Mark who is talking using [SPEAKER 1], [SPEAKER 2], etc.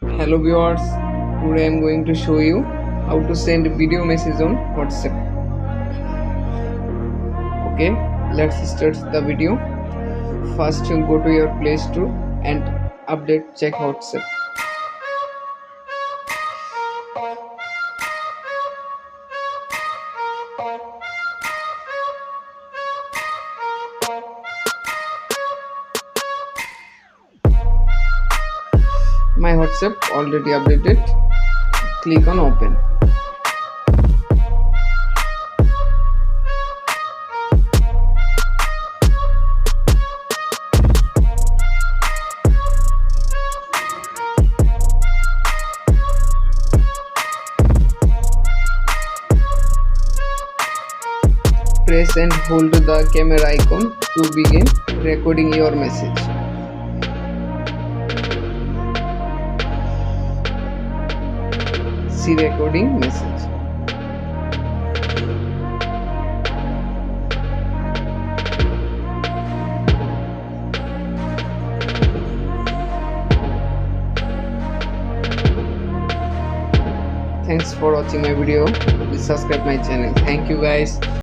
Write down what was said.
[SPEAKER 1] Hello viewers, today I am going to show you how to send video message on WhatsApp. Okay, let's start the video. First you go to your Play Store and update check WhatsApp. My WhatsApp already updated. Click on open. Press and hold the camera icon to begin recording your message. See recording message. Thanks for watching my video. Please subscribe my channel. Thank you guys.